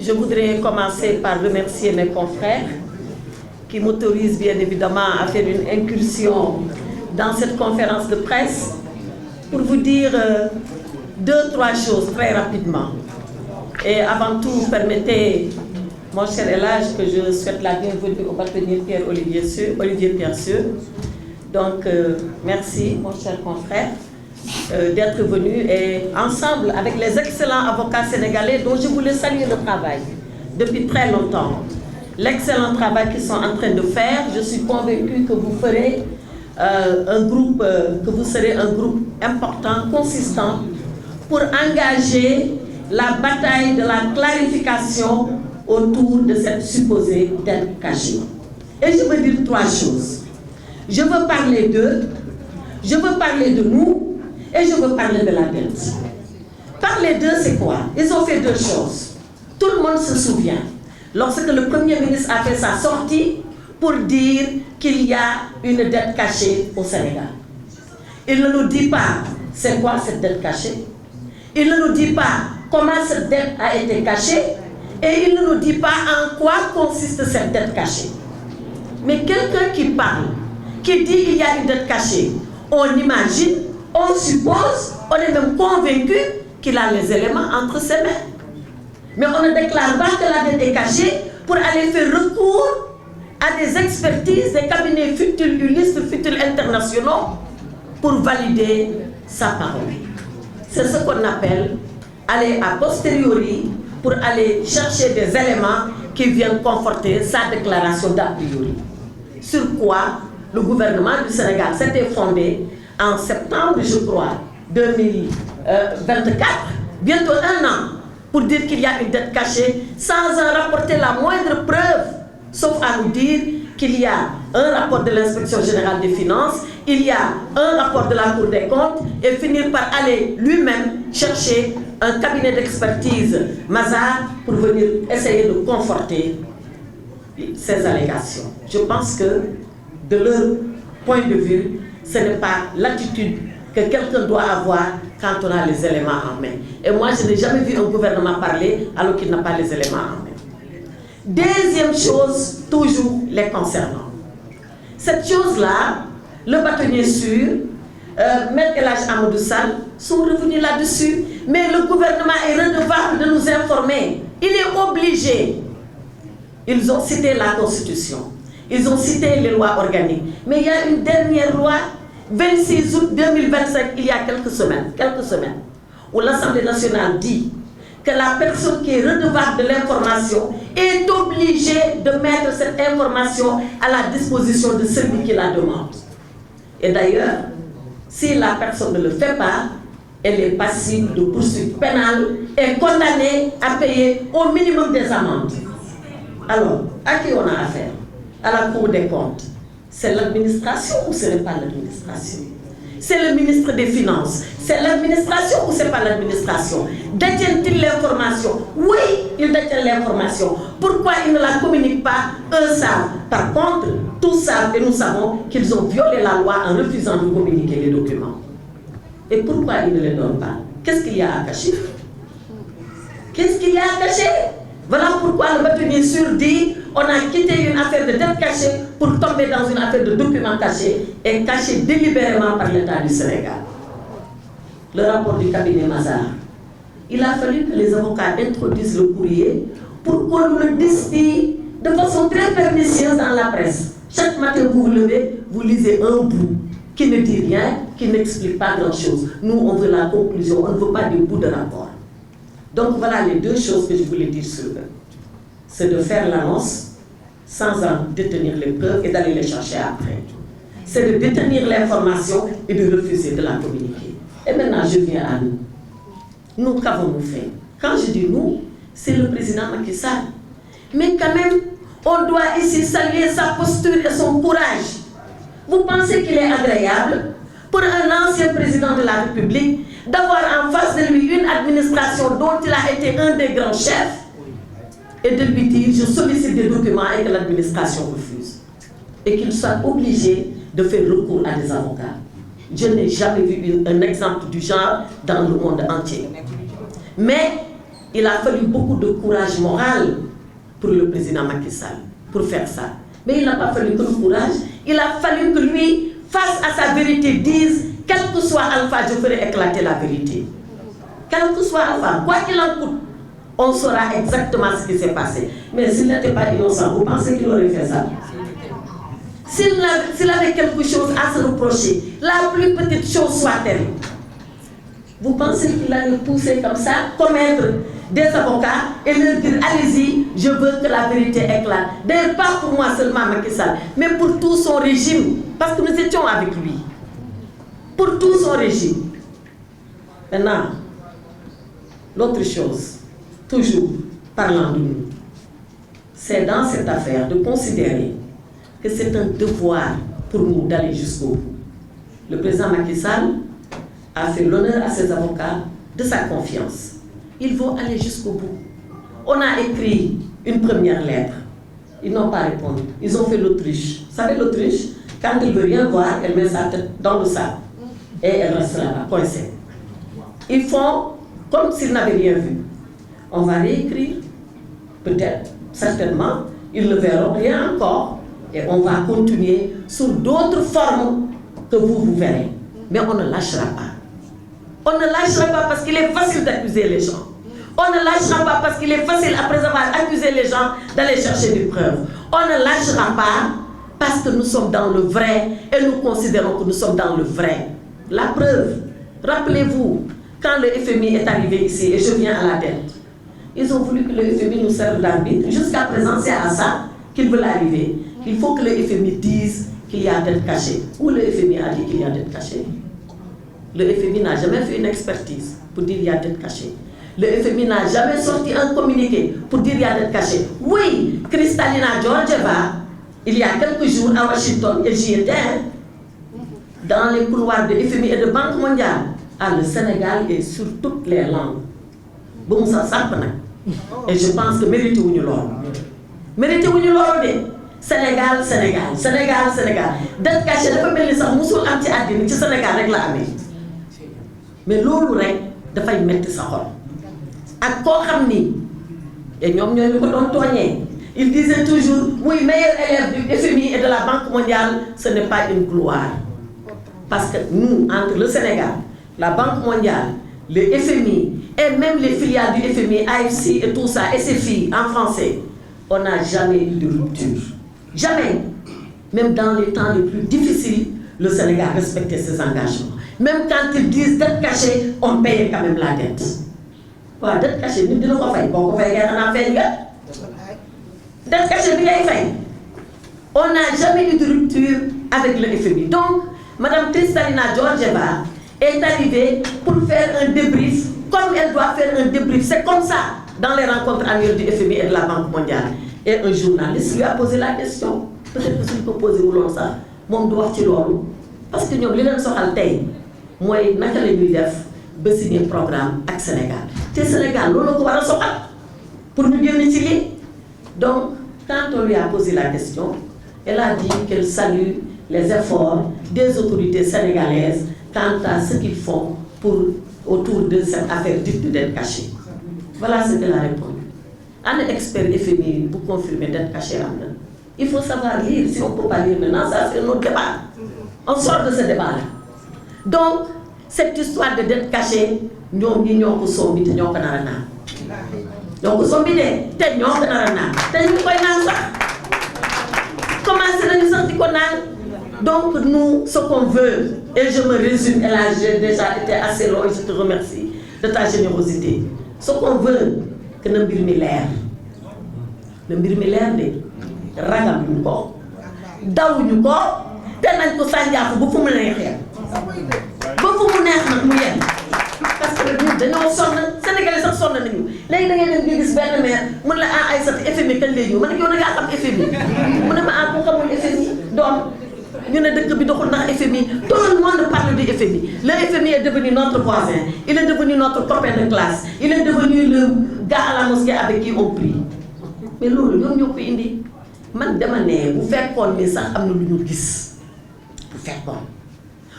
Je voudrais commencer par remercier mes confrères qui m'autorisent bien évidemment à faire une incursion dans cette conférence de presse pour vous dire deux, trois choses très rapidement. Et avant tout, permettez, mon cher Elage, que je souhaite la bienvenue au bâtonnier Olivier Piercieux. Donc, merci, mon cher confrère, d'être venu et ensemble avec les excellents avocats sénégalais dont je voulais saluer le travail depuis très longtemps. L'excellent travail qu'ils sont en train de faire, je suis convaincue que vous ferez que vous serez un groupe important, consistant, pour engager la bataille de la clarification autour de cette supposée dette cachée. Et je veux dire trois choses. Je veux parler d'eux, je veux parler de nous, et je veux parler de la dette. Parler d'eux, c'est quoi? Ils ont fait deux choses. Tout le monde se souvient. Lorsque le Premier ministre a fait sa sortie pour dire qu'il y a une dette cachée au Sénégal. Il ne nous dit pas c'est quoi cette dette cachée. Il ne nous dit pas comment cette dette a été cachée. Et il ne nous dit pas en quoi consiste cette dette cachée. Mais quelqu'un qui parle, qui dit qu'il y a une dette cachée, on imagine, on suppose, on est même convaincu qu'il a les éléments entre ses mains. Mais on ne déclare pas que la dette est cachée pour aller faire recours à des expertises, des cabinets futiles, ULIST, futiles internationaux, pour valider sa parole. C'est ce qu'on appelle aller a posteriori pour aller chercher des éléments qui viennent conforter sa déclaration d'a priori. Sur quoi le gouvernement du Sénégal s'était fondé en septembre, je crois, 2024, bientôt un an, pour dire qu'il y a une dette cachée, sans en rapporter la moindre preuve, sauf à nous dire qu'il y a un rapport de l'inspection générale des finances, il y a un rapport de la Cour des comptes, et finir par aller lui-même chercher un cabinet d'expertise, Mazars, pour venir essayer de conforter ces allégations. Je pense que, de leur point de vue, ce n'est pas l'attitude que quelqu'un doit avoir quand on a les éléments en main. Et moi, je n'ai jamais vu un gouvernement parler alors qu'il n'a pas les éléments en main. Deuxième chose, toujours les concernant. Cette chose-là, le bâtonnier sûr, Maître El Hadji Amadou Sall sont revenus là-dessus, mais le gouvernement est redevable de nous informer. Il est obligé. Ils ont cité la Constitution, ils ont cité les lois organiques, mais il y a une dernière loi, 26 août 2025, il y a quelques semaines, où l'Assemblée nationale dit que la personne qui est redevable de l'information est obligée de mettre cette information à la disposition de celui qui la demande. Et d'ailleurs, si la personne ne le fait pas, elle est passible de poursuites pénales et condamnée à payer au minimum des amendes. Alors, à qui on a affaire? À la Cour des comptes. C'est l'administration ou ce n'est pas l'administration? C'est le ministre des Finances. C'est l'administration ou ce n'est pas l'administration? Détiennent-ils l'information? Oui, ils détiennent l'information. Pourquoi ils ne la communiquent pas? Eux savent. Par contre, tous savent et nous savons qu'ils ont violé la loi en refusant de communiquer les documents. Et pourquoi ils ne les donnent pas? Qu'est-ce qu'il y a à cacher? Qu'est-ce qu'il y a à cacher? Voilà pourquoi le bâtonnier sûr dit on a quitté une affaire de dette cachée pour tomber dans une affaire de documents cachés et cachés délibérément par l'État du Sénégal. Le rapport du cabinet Mazars. Il a fallu que les avocats introduisent le courrier pour qu'on le distille de façon très pernicieuse dans la presse. Chaque matin, vous vous levez, vous lisez un bout qui ne dit rien, qui n'explique pas grand-chose. Nous, on veut la conclusion, on ne veut pas des bouts de rapport. Donc voilà les deux choses que je voulais dire sur eux. C'est de faire l'annonce sans en détenir les preuves et d'aller les chercher après. C'est de détenir l'information et de refuser de la communiquer. Et maintenant, je viens à nous. Nous, qu'avons-nous fait? Quand je dis nous, c'est le président Macky Sall. Mais quand même, on doit ici saluer sa posture et son courage. Vous pensez qu'il est agréable pour un ancien président de la République d'avoir en face de lui une administration dont il a été un des grands chefs et de lui dire je sollicite des documents et que l'administration refuse et qu'il soit obligé de faire recours à des avocats. Je n'ai jamais vu un exemple du genre dans le monde entier. Mais il a fallu beaucoup de courage moral pour le président Macky Sall, pour faire ça. Mais il n'a pas fallu que le courage, il a fallu que lui, face à sa vérité, dise, quel que soit Alpha, je ferai éclater la vérité. Quel que soit Alpha, quoi qu'il en coûte, on saura exactement ce qui s'est passé. Mais s'il n'était pas innocent, vous pensez qu'il aurait fait ça? S'il avait quelque chose à se reprocher, la plus petite chose soit-elle, vous pensez qu'il allait pousser comme ça, commettre des avocats et leur dire allez-y, je veux que la vérité éclate. D'ailleurs, pas pour moi seulement Macky Sall, mais pour tout son régime, parce que nous étions avec lui. Pour tout son régime. Maintenant, l'autre chose, toujours parlant de nous, c'est dans cette affaire de considérer que c'est un devoir pour nous d'aller jusqu'au bout. Le président Macky Sall a fait l'honneur à ses avocats de sa confiance. Ils vont aller jusqu'au bout. On a écrit une première lettre. Ils n'ont pas répondu. Ils ont fait l'autruche. Vous savez l'autruche, quand elle ne veut rien voir, elle met sa tête dans le sac. Et elle reste là, coincée. Ils font comme s'ils n'avaient rien vu. On va réécrire. Peut-être, certainement, ils ne verront rien encore. Et on va continuer sur d'autres formes que vous verrez. Mais on ne lâchera pas. On ne lâchera pas parce qu'il est facile d'accuser les gens. On ne lâchera pas parce qu'il est facile, après avoir accusé les gens, d'aller chercher des preuves. On ne lâchera pas parce que nous sommes dans le vrai et nous considérons que nous sommes dans le vrai. La preuve, rappelez-vous, quand le FMI est arrivé ici, et je viens à la tête, ils ont voulu que le FMI nous serve d'arbitre. Jusqu'à présent, c'est à ça qu'ils veulent arriver. Il faut que le FMI dise qu'il y a dette cachée. Où le FMI a dit qu'il y a dette cachée? Le FMI n'a jamais fait une expertise pour dire qu'il y a dette cachée. Le FMI n'a jamais sorti un communiqué pour dire qu'il y a dette cachée. Oui, Kristalina Georgieva, il y a quelques jours à Washington, et j'y étais, dans les couloirs de FMI et de Banque mondiale, le Sénégal est sur toutes les langues. Bon, ça s'appelle. Et je pense que méritez-vous l'or. Méritez-vous l'or de Sénégal, Sénégal, Sénégal, Sénégal. Dette cachée, dafa mel ni sax musul am ci àddina ci Sénégal rek la amee. Mais loolu rek dafay metti sa xol. Ak koo xam ni et ñoom ñoo ñu ko doon tooñee. Il disait toujours, oui, meilleur élève du FMI et de la Banque mondiale, ce n'est pas une gloire. Parce que nous, entre le Sénégal, la Banque mondiale, le FMI et même les filiales du FMI, AFC et tout ça, SFI en français, on n'a jamais eu de rupture. Jamais. Même dans les temps les plus difficiles, le Sénégal respectait ses engagements. Même quand ils disent dette cachée, on payait quand même la dette. Voilà, dette cachée, nous disons qu'on fait. Bon, on fait, on a fait une dette cachée, on n'a jamais eu de rupture avec le FMI. Donc, Mme Kristalina Georgieva est arrivée pour faire un débrief, comme elle doit faire un débrief. C'est comme ça, dans les rencontres annuelles du FMI et de la Banque mondiale. Et un journaliste lui a posé la question. Peut-être que si vous posez ça, mon doigt ci loolu parce que ñoom li leen soxal tey mooy naka la ñuy def ba signer programme ak Sénégal te Sénégal loolu ko war a soxal pour ñu génn ci lii. Donc quand on lui a posé la question, elle a dit qu'elle salue les efforts des autorités sénégalaises quant à ce qu'ils font autour de cette affaire dite de dette cachée. Voilà ce qu'elle a répondu. Un expert FMI pour confirmer dette cachée. Il faut savoir lire. Si on ne peut pas lire maintenant, ça c'est notre débat. On sort de ce débat-là. Donc, cette histoire de dette cachée, nous avons dit que nous sommes dit que nous sommes donc, nous sommes dit que nous sommes donc, nous, ce qu'on veut, et je me résume, et là j'ai déjà été assez long et je te remercie de ta générosité. Ce qu'on veut, que nous mbir mi leer de ragaluñu ko dawuñu ko te nañ ko sànjaafu ba fu mu neexee ba fu mu neex nag mu yem parce que ñun dañoo sonn Sénégalais sax sonn nañu léegi da ngay dem nga gis benn maire mun la ay sat FMI kañ lay ñëw man yow da ngaa xam FMI mu ne ma ku xamul FMI doom ñu ne dëkk bi doxul ndax FMI tout le monde parle du FMI. Le FMI est devenu notre voisin, il est devenu notre copain de classe, il est devenu le gars à la mosquée avec qui on prie. Mais loolu ñoom ñoo ko indi man dama ne bu fekkoon ni sax am na lu ñu gis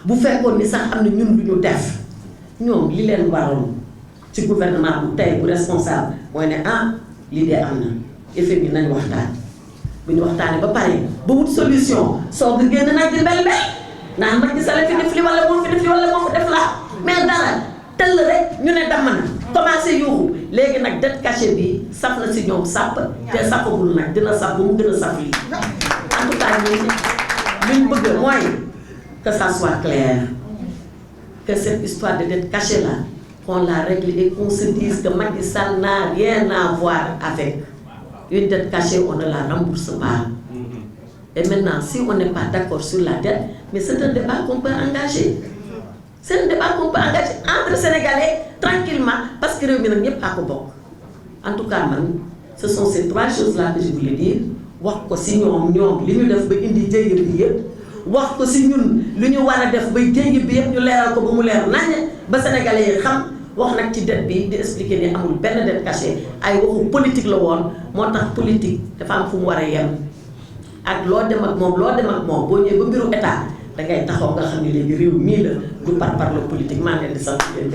bu fekkoon ni sax am na ñun lu ñu def ñoom li leen waroon ci gouvernement bu tey bu responsable mooy ne ah lii de am na FMI nañu waxtaan bu ñu waxtaanee ba pare ba wut solution soo ko génn nag di mbel naan Macky Sall fi def li wala moo fi def li wala moo fi def laa mais dara tëll rek ñu ne damm na commencé yuuxu léegi nag dette cachée bi saf na si ñoom sàpp te safagul nag dina saf bu mu gën a saf lii en tout cas ñun li ñu bëgg mooy que ça soit clair que cette histoire de dette cachée là qu'on la règle et qu'on se dise que Macky Sall n'a rien à voir avec une dette cachée, on ne la rembourse pas. Et maintenant, si on n'est pas d'accord sur la dette, mais c'est un débat qu'on peut engager. C'est un débat qu'on peut engager entre Sénégalais tranquillement parce que le monde n'est pas bon. En tout cas, ce sont ces trois choses-là que je voulais dire. Wax ko si ñoom li ñu def ba indi jéeg bi yëpp wax ko si ñun lu ñu war a def ba jéeg bi yëpp ñu leeral ko ba mu leer nañ ba Sénégalais yi xam. wax nag ci dette bi di expliquer ni amul benn dette cachée ay waxu politique la woon moo tax politique dafa am fu mu war a yem ak loo dem ak moom boo ñëwee ba mbiru état dangay taxaw nga xam ne léegi réew mii la du par parlo politique maa ngi leen di sant leen